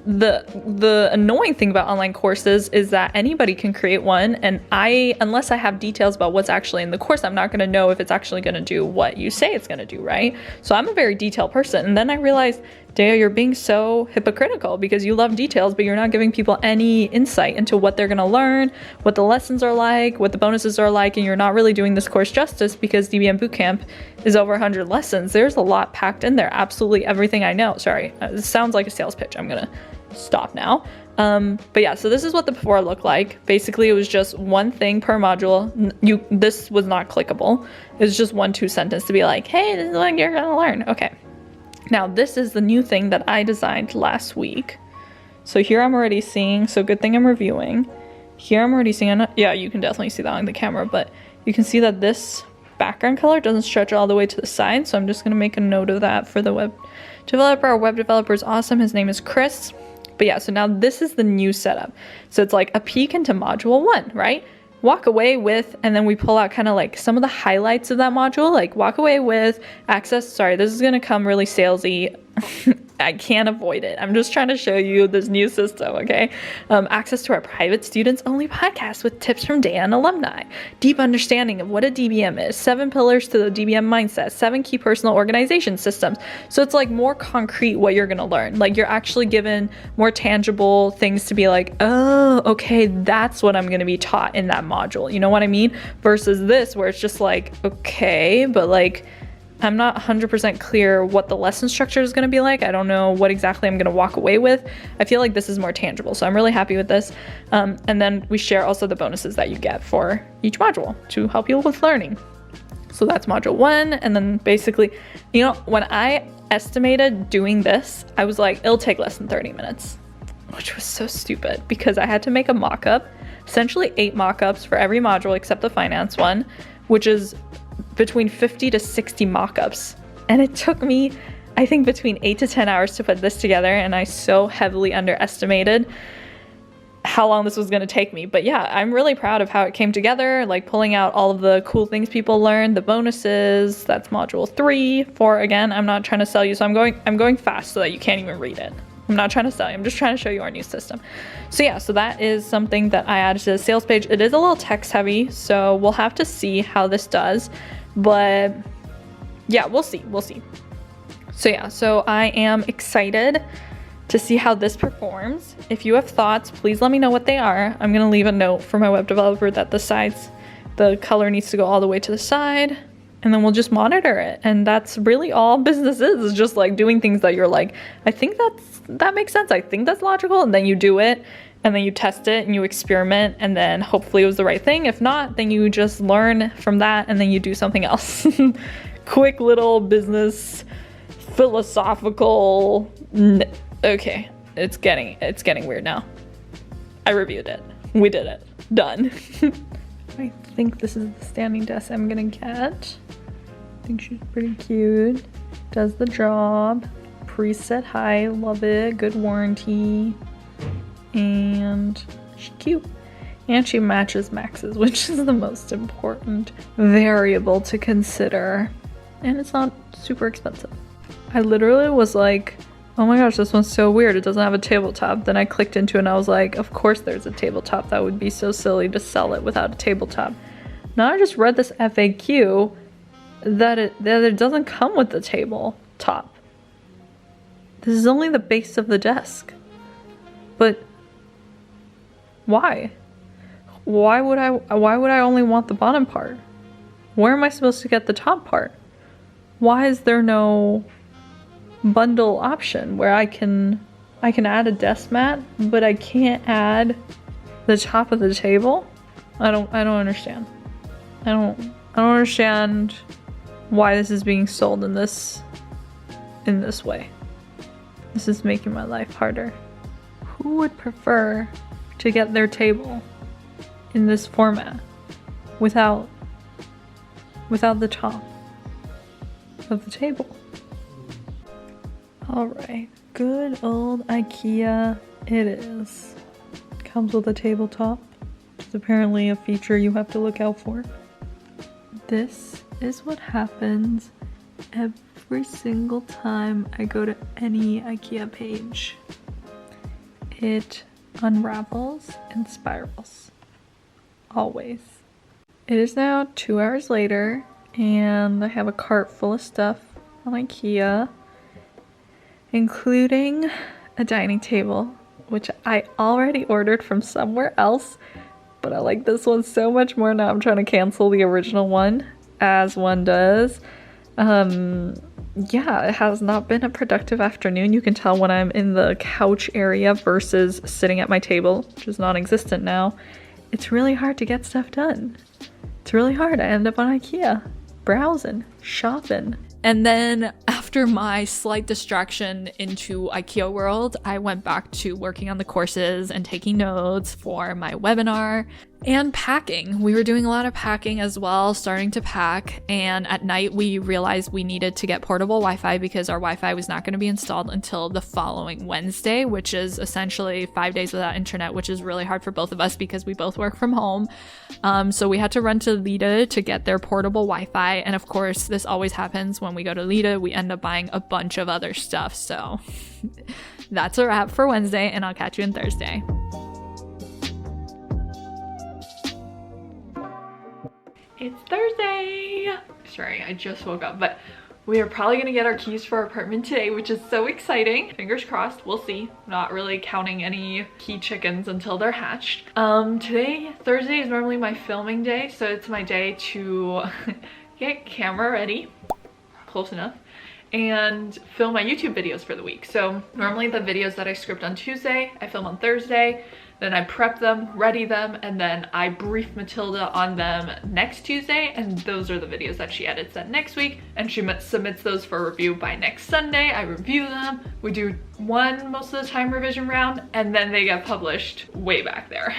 the annoying thing about online courses is that anybody can create one, and unless I have details about what's actually in the course, I'm not going to know if it's actually going to do what you say it's going to do, right? So I'm a very detailed person. And then I realized, Dea, you're being so hypocritical because you love details, but you're not giving people any insight into what they're going to learn, what the lessons are like, what the bonuses are like, and you're not really doing this course justice, because DBM Bootcamp is over 100 lessons. There's a lot packed in there. Absolutely everything I know. Sorry, this sounds like a sales pitch. I'm going to stop now. But yeah, so this is what the before looked like. Basically, it was just one thing per module. This was not clickable. It was just 1-2 sentence to be like, hey, this is what you're gonna learn. Okay. Now this is the new thing that I designed last week. So here I'm already seeing, so good thing I'm reviewing. Here I'm already seeing, yeah, you can definitely see that on the camera, but you can see that this background color doesn't stretch all the way to the side. So I'm just gonna make a note of that for the web developer. Our web developer is awesome. His name is Chris. But yeah, so now this is the new setup. So it's like a peek into module 1, right? Walk away with, and then we pull out kind of like some of the highlights of that module, like walk away with access. Sorry, this is gonna come really salesy. I can't avoid it. I'm just trying to show you this new system, okay? Access to our private students only podcast with tips from Dan alumni. Deep understanding of what a DBM is. 7 pillars to the DBM mindset. 7 key personal organization systems. So it's like more concrete what you're gonna learn. Like you're actually given more tangible things to be like, oh, okay, that's what I'm gonna be taught in that module. You know what I mean? Versus this where it's just like, okay, but like, I'm not 100% clear what the lesson structure is going to be like. I don't know what exactly I'm going to walk away with. I feel like this is more tangible, so I'm really happy with this. And then we share also the bonuses that you get for each module to help you with learning. So that's module 1, and then basically, you know, when I estimated doing this, I was like, it'll take less than 30 minutes, which was so stupid because I had to make a mock-up, essentially 8 mock-ups for every module except the finance one, which is between 50 to 60 mock-ups, and it took me, I think, between 8 to 10 hours to put this together, and I so heavily underestimated how long this was going to take me. But yeah, I'm really proud of how it came together, like pulling out all of the cool things people learned, the bonuses. That's module 3. 4, again, I'm not trying to sell you, so I'm going fast so that you can't even read it. I'm not trying to sell you, I'm just trying to show you our new system. So yeah, so that is something that I added to the sales page. It is a little text heavy, so we'll have to see how this does, but yeah, we'll see. So yeah, so I am excited to see how this performs. If you have thoughts, please let me know what they are. I'm gonna leave a note for my web developer that the color needs to go all the way to the side, and then we'll just monitor it. And that's really all business is just like doing things that you're like, I think that makes sense. I think that's logical. And then you do it, and then you test it and you experiment, and then hopefully it was the right thing. If not, then you just learn from that and then you do something else. Quick little business, philosophical. Okay, it's getting weird now. I reviewed it. We did it. Done. I think this is the standing desk I'm gonna get. I think she's pretty cute. Does the job. Preset high, love it. Good warranty. And she's cute. And she matches Max's, which is the most important variable to consider. And it's not super expensive. I literally was like, oh my gosh, this one's so weird. It doesn't have a tabletop. Then I clicked into it and I was like, of course there's a tabletop. That would be so silly to sell it without a tabletop. Now I just read this FAQ that it doesn't come with the tabletop. This is only the base of the desk. But why? Why would I only want the bottom part? Where am I supposed to get the top part? Why is there no bundle option where I can add a desk mat, but I can't add the top of the table? I don't understand. I don't understand why this is being sold in this way. This is making my life harder. Who would prefer to get their table in this format without the top of the table? Alright, good old IKEA it is. Comes with a tabletop, which is apparently a feature you have to look out for. This is what happens every single time I go to any IKEA page. It unravels and spirals. Always. It is now 2 hours later, and I have a cart full of stuff on IKEA, including a dining table, which I already ordered from somewhere else, but I like this one so much more now. I'm trying to cancel the original one, as one does. yeah, it has not been a productive afternoon. You can tell when I'm in the couch area versus sitting at my table, which is non-existent now. It's really hard to get stuff done. It's really hard. I end up on IKEA, browsing, shopping. And then after my slight distraction into IKEA world, I went back to working on the courses and taking notes for my webinar and packing. We were doing a lot of packing as well, starting to pack. And at night, we realized we needed to get portable Wi-Fi because our Wi-Fi was not going to be installed until the following Wednesday, which is essentially 5 days without internet, which is really hard for both of us because we both work from home. So we had to run to Lida to get their portable Wi-Fi. And of course, this always happens when we go to Lida, we end up buying a bunch of other stuff. So that's a wrap for Wednesday, and I'll catch you on Thursday. It's Thursday! Sorry, I just woke up, but we are probably gonna get our keys for our apartment today, which is so exciting. Fingers crossed, we'll see. Not really counting any key chickens until they're hatched. Today, Thursday, is normally my filming day, so it's my day to get camera ready, close enough, and film my YouTube videos for the week. So normally the videos that I script on Tuesday, I film on Thursday, then I prep them, ready them, and then I brief Matilda on them next Tuesday, and those are the videos that she edits that next week, and she submits those for review by next Sunday. I review them. We do one most of the time revision round, and then they get published way back there.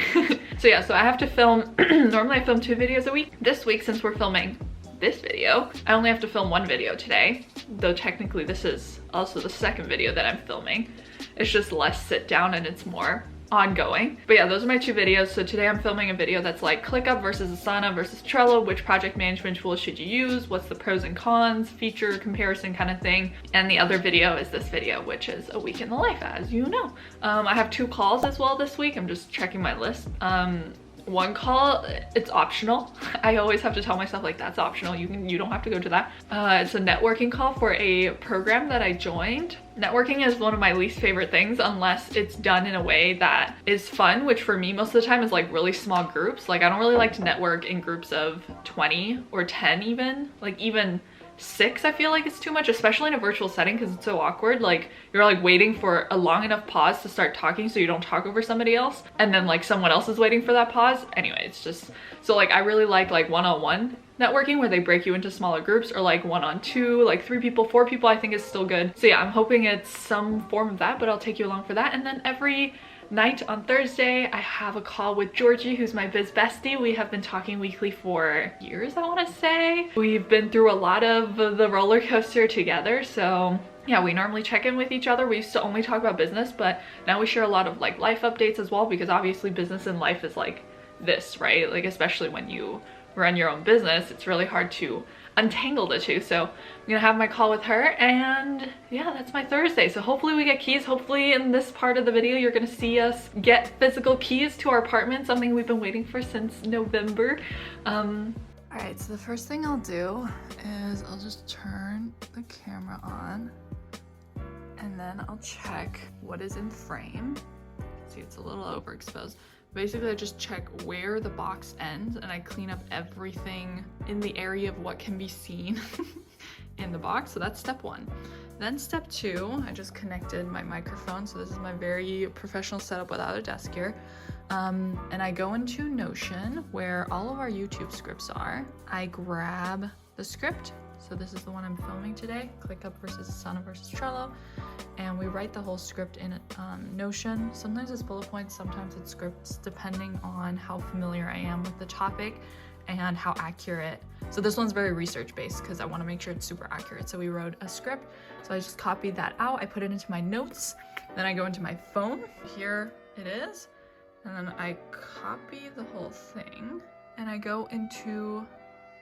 So yeah, so I have to film, normally I film 2 videos a week. This week, since we're filming this video, I only have to film 1 video today, though technically this is also the second video that I'm filming. It's just less sit down and it's more ongoing. But yeah, those are my 2 videos. So today I'm filming a video that's like ClickUp versus Asana versus Trello. Which project management tool should you use? What's the pros and cons, feature comparison kind of thing. And the other video is this video, which is a week in the life, as you know. I have 2 calls as well this week. I'm just checking my list. One call, it's optional. I always have to tell myself like that's optional. You don't have to go to that. It's a networking call for a program that I joined. Networking is one of my least favorite things unless it's done in a way that is fun, which for me most of the time is like really small groups. Like I don't really like to network in groups of 20 or 10 even. Like even 6 I feel like it's too much, especially in a virtual setting because it's so awkward. Like you're like waiting for a long enough pause to start talking so you don't talk over somebody else, and then like someone else is waiting for that pause. Anyway, it's just so like I really like one-on-one networking where they break you into smaller groups, or like 1-on-2, like 3 people, 4 people I think is still good. So yeah, I'm hoping it's some form of that, but I'll take you along for that. And then every night on Thursday, I have a call with Georgie, who's my biz bestie. We have been talking weekly for years, I want to say. We've been through a lot of the roller coaster together, so yeah, we normally check in with each other. We used to only talk about business, but now we share a lot of like life updates as well, because obviously business and life is like this, right? Like especially when you run your own business, it's really hard to untangle the 2. So I'm gonna have my call with her, and yeah, that's my Thursday. So hopefully we get keys. Hopefully in this part of the video you're gonna see us get physical keys to our apartment, something we've been waiting for since November. All right, so the first thing I'll do is I'll just turn the camera on, and then I'll check what is in frame. See, it's a little overexposed. Basically, I just check where the box ends, and I clean up everything in the area of what can be seen in the box. So that's step 1. Then step 2, I just connected my microphone. So this is my very professional setup without a desk here. And I go into Notion where all of our YouTube scripts are. I grab the script. So this is the one I'm filming today, ClickUp versus Asana versus Trello. And we write the whole script in Notion. Sometimes it's bullet points, sometimes it's scripts, depending on how familiar I am with the topic and how accurate. So this one's very research-based because I want to make sure it's super accurate. So we wrote a script. So I just copied that out. I put it into my notes. Then I go into my phone. Here it is. And then I copy the whole thing. And I go into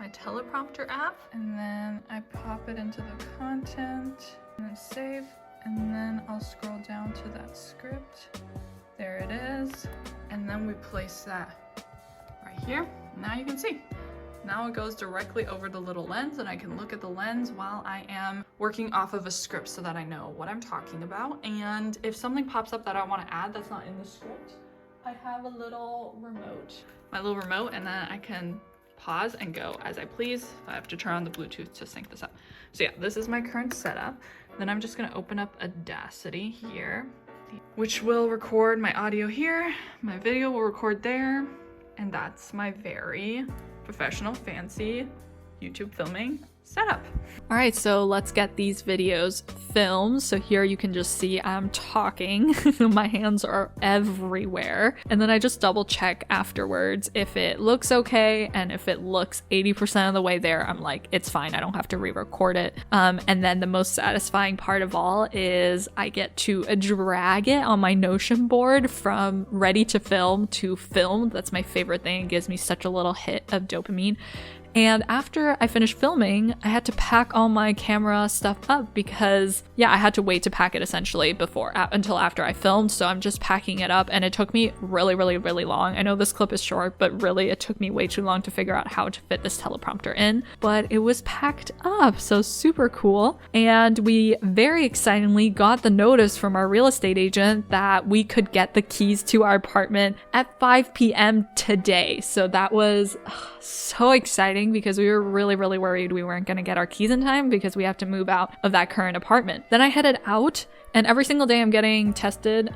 my teleprompter app, and then I pop it into the content and then save, and then I'll scroll down to that script. There it is. And then we place that right here. Now you can see. Now it goes directly over the little lens, and I can look at the lens while I am working off of a script so that I know what I'm talking about. And if something pops up that I want to add that's not in the script, I have a little remote. My little remote, and then I can pause and go as I please. I have to turn on the Bluetooth to sync this up. So yeah, this is my current setup. Then I'm just gonna open up Audacity here, which will record my audio here, my video will record there, and that's my very professional, fancy YouTube filming setup. All right, so let's get these videos filmed. So here you can just see I'm talking. My hands are everywhere. And then I just double check afterwards if it looks okay. And if it looks 80% of the way there, I'm like, it's fine. I don't have to re-record it. And then the most satisfying part of all is I get to drag it on my Notion board from ready to film to filmed. That's my favorite thing. It gives me such a little hit of dopamine. And after I finished filming, I had to pack all my camera stuff up because, yeah, I had to wait to pack it essentially until after I filmed. So I'm just packing it up, and it took me really, really, really long. I know this clip is short, but really it took me way too long to figure out how to fit this teleprompter in, but it was packed up. So super cool. And we very excitingly got the notice from our real estate agent that we could get the keys to our apartment at 5 p.m. today. So that was so exciting, because we were really, really worried we weren't going to get our keys in time because we have to move out of that current apartment. Then I headed out, and every single day I'm getting tested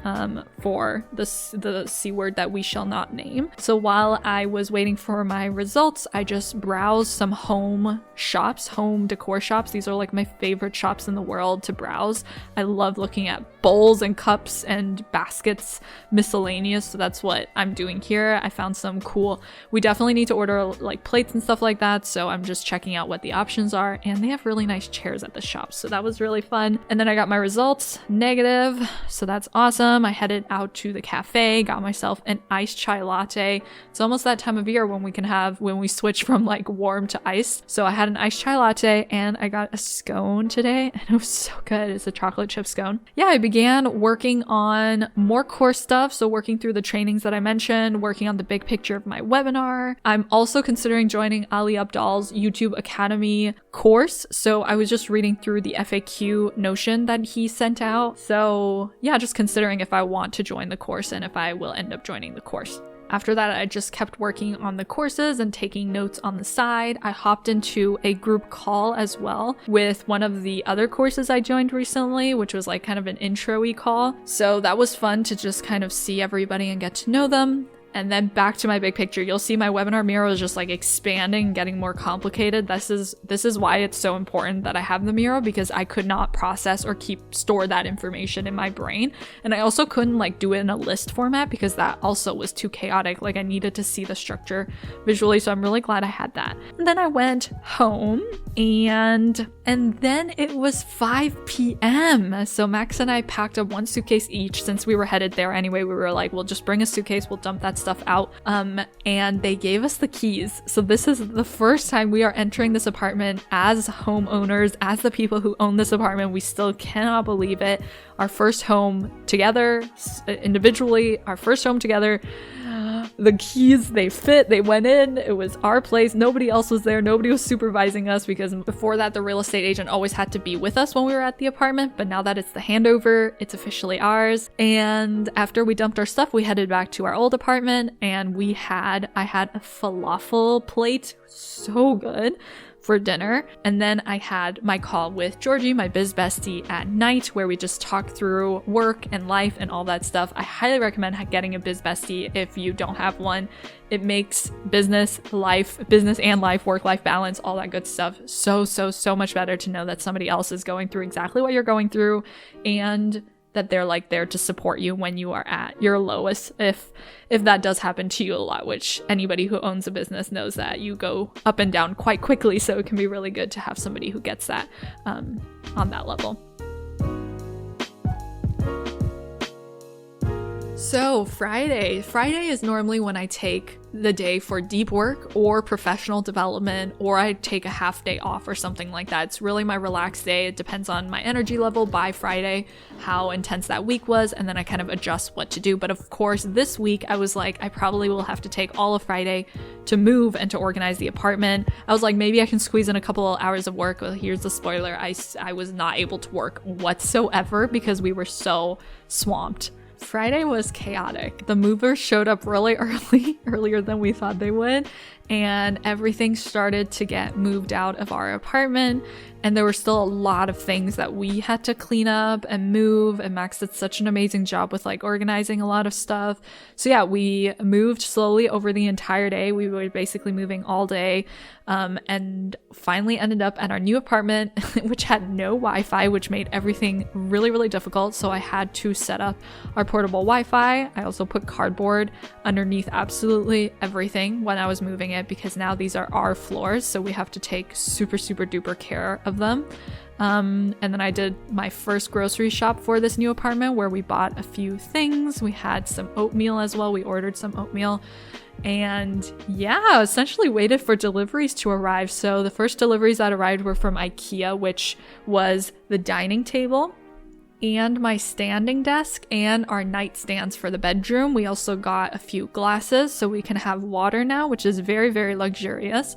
for the C word that we shall not name. So while I was waiting for my results, I just browsed some home shops, home decor shops. These are like my favorite shops in the world to browse. I love looking at bowls and cups and baskets, miscellaneous. So that's what I'm doing here. I found some cool, we definitely need to order like plates and stuff like that. So I'm just checking out what the options are, and they have really nice chairs at the shop. So that was really fun. And then I got my results negative. So that's awesome. I headed out to the cafe, got myself an iced chai latte. It's almost that time of year when we switch from like warm to iced. So I had an iced chai latte, and I got a scone today, and it was so good. It's a chocolate chip scone. Yeah, I began working on more course stuff. So working through the trainings that I mentioned, working on the big picture of my webinar. I'm also considering joining Ali Abdal's YouTube Academy course. So I was just reading through the FAQ Notion that he sent out. So yeah, just considering if I want to join the course and if I will end up joining the course. After that, I just kept working on the courses and taking notes on the side. I hopped into a group call as well with one of the other courses I joined recently, which was like kind of an intro-y call. So that was fun to just kind of see everybody and get to know them. And then back to my big picture, you'll see my webinar mural is just like expanding, getting more complicated. This is why it's so important that I have the mural, because I could not process or store that information in my brain. And I also couldn't like do it in a list format because that also was too chaotic. Like I needed to see the structure visually. So I'm really glad I had that. And then I went home, and then it was 5 p.m. So Max and I packed up one suitcase each. Since we were headed there anyway, we were like, we'll just bring a suitcase, we'll dump that stuff out. And they gave us the keys. So this is the first time we are entering this apartment as homeowners, as the people who own this apartment. We still cannot believe it. Our first home together, individually, our first home together. The keys, they fit, they went in, it was our place, nobody else was there, nobody was supervising us, because before that the real estate agent always had to be with us when we were at the apartment, but now that it's the handover, it's officially ours. And after we dumped our stuff, we headed back to our old apartment, and I had a falafel plate, so good, for dinner. And then I had my call with Georgie, my biz bestie, at night, where we just talked through work and life and all that stuff. I highly recommend getting a biz bestie if you don't have one. It makes business and life, work-life balance, all that good stuff so much better to know that somebody else is going through exactly what you're going through, and that they're like there to support you when you are at your lowest, if that does happen to you a lot, which anybody who owns a business knows that you go up and down quite quickly. So it can be really good to have somebody who gets that on that level. So Friday is normally when I take the day for deep work or professional development, or I take a half day off or something like that. It's really my relaxed day. It depends on my energy level by Friday, how intense that week was, and then I kind of adjust what to do. But of course, this week I was like, I probably will have to take all of Friday to move and to organize the apartment. I was like, maybe I can squeeze in a couple of hours of work. Well, here's the spoiler. I was not able to work whatsoever because we were so swamped. Friday was chaotic. The movers showed up really early, earlier than we thought they would, and everything started to get moved out of our apartment, and there were still a lot of things that we had to clean up and move, and Max did such an amazing job with like organizing a lot of stuff. So yeah, we moved slowly over the entire day. We were basically moving all day, and finally ended up at our new apartment, which had no Wi-Fi, which made everything really, really difficult. So I had to set up our portable Wi-Fi. I also put cardboard underneath absolutely everything when I was moving it, because now these are our floors, so we have to take super, super duper care of them. And then I did my first grocery shop for this new apartment, where we bought a few things. We had some oatmeal as well. We ordered some oatmeal. And yeah, essentially waited for deliveries to arrive. So the first deliveries that arrived were from IKEA, which was the dining table and my standing desk and our nightstands for the bedroom. We also got a few glasses so we can have water now, which is very, very luxurious.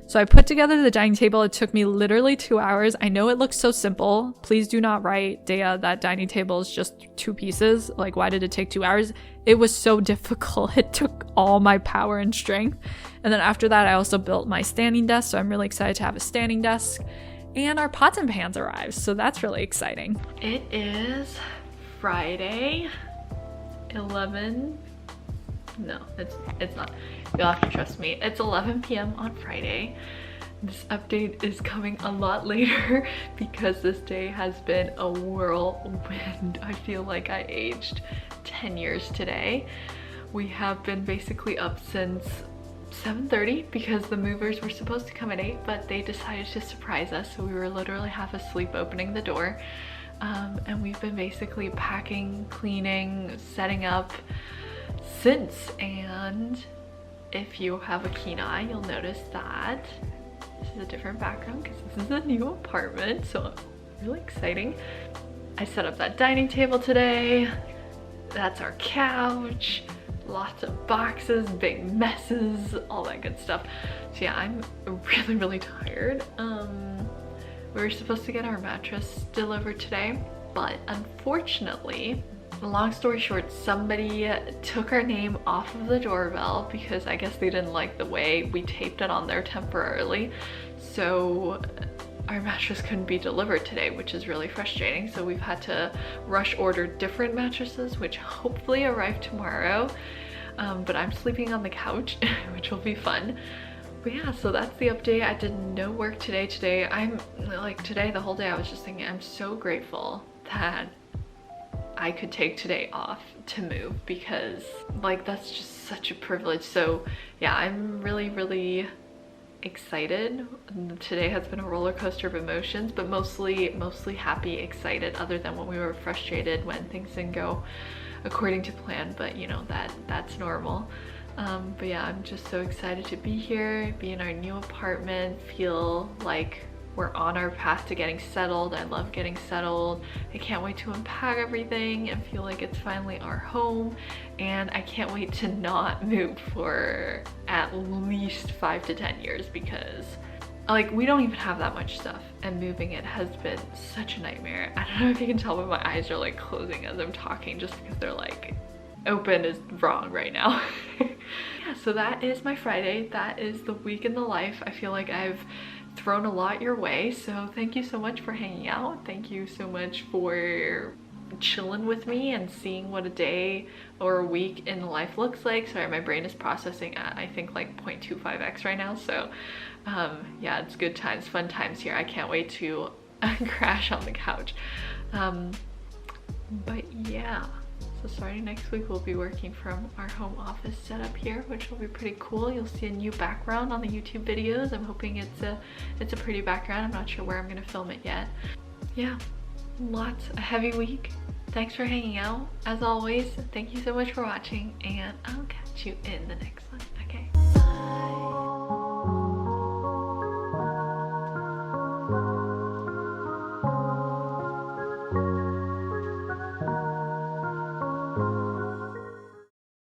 So I put together the dining table. It took me literally 2 hours. I know it looks so simple. Please do not write, Dea, that dining table is just 2 pieces. Like, why did it take 2 hours? It was so difficult. It took all my power and strength. And then after that, I also built my standing desk. So I'm really excited to have a standing desk. And our pots and pans arrived. So that's really exciting. It is Friday, 11. No, it's not. You'll have to trust me. It's 11 p.m. on Friday. This update is coming a lot later because this day has been a whirlwind. I feel like I aged 10 years today. We have been basically up since 7:30 because the movers were supposed to come at 8, but they decided to surprise us. So we were literally half asleep opening the door. And we've been basically packing, cleaning, setting up since. And if you have a keen eye, you'll notice that this is a different background because this is a new apartment, so really exciting. I set up that dining table today. That's our couch, lots of boxes, big messes, all that good stuff. So yeah, I'm really, really tired. We were supposed to get our mattress delivered today, but unfortunately, long story short, somebody took our name off of the doorbell because I guess they didn't like the way we taped it on there temporarily. So our mattress couldn't be delivered today, which is really frustrating. So we've had to rush order different mattresses, which hopefully arrive tomorrow. But I'm sleeping on the couch, which will be fun. But yeah, so that's the update. I did no work today. I'm like, today, the whole day I was just thinking, I'm so grateful that I could take today off to move, because like that's just such a privilege. So yeah, I'm really, really excited. Today has been a roller coaster of emotions, but mostly happy, excited, other than when we were frustrated when things didn't go according to plan, but you know, that's normal. But yeah, I'm just so excited to be here, be in our new apartment, feel like we're on our path to getting settled. I love getting settled. I can't wait to unpack everything and feel like it's finally our home. And I can't wait to not move for at least 5 to 10 years, because like we don't even have that much stuff, and moving it has been such a nightmare. I don't know if you can tell, but my eyes are like closing as I'm talking, just because they're like open is wrong right now. Yeah, so that is my Friday. That is the week in the life. I feel like I've thrown a lot your way, so thank you so much for hanging out. Thank you so much for chilling with me and seeing what a day or a week in life looks like. Sorry, my brain is processing at I think like 0.25x right now, so yeah, it's good times, fun times here. I can't wait to crash on the couch. But yeah, so starting next week we'll be working from our home office setup here, which will be pretty cool. You'll see a new background on the YouTube videos. I'm hoping it's a pretty background. I'm not sure where I'm gonna film it yet. Yeah, a heavy week. Thanks for hanging out. As always, thank you so much for watching, and I'll catch you in the next one. Okay, bye.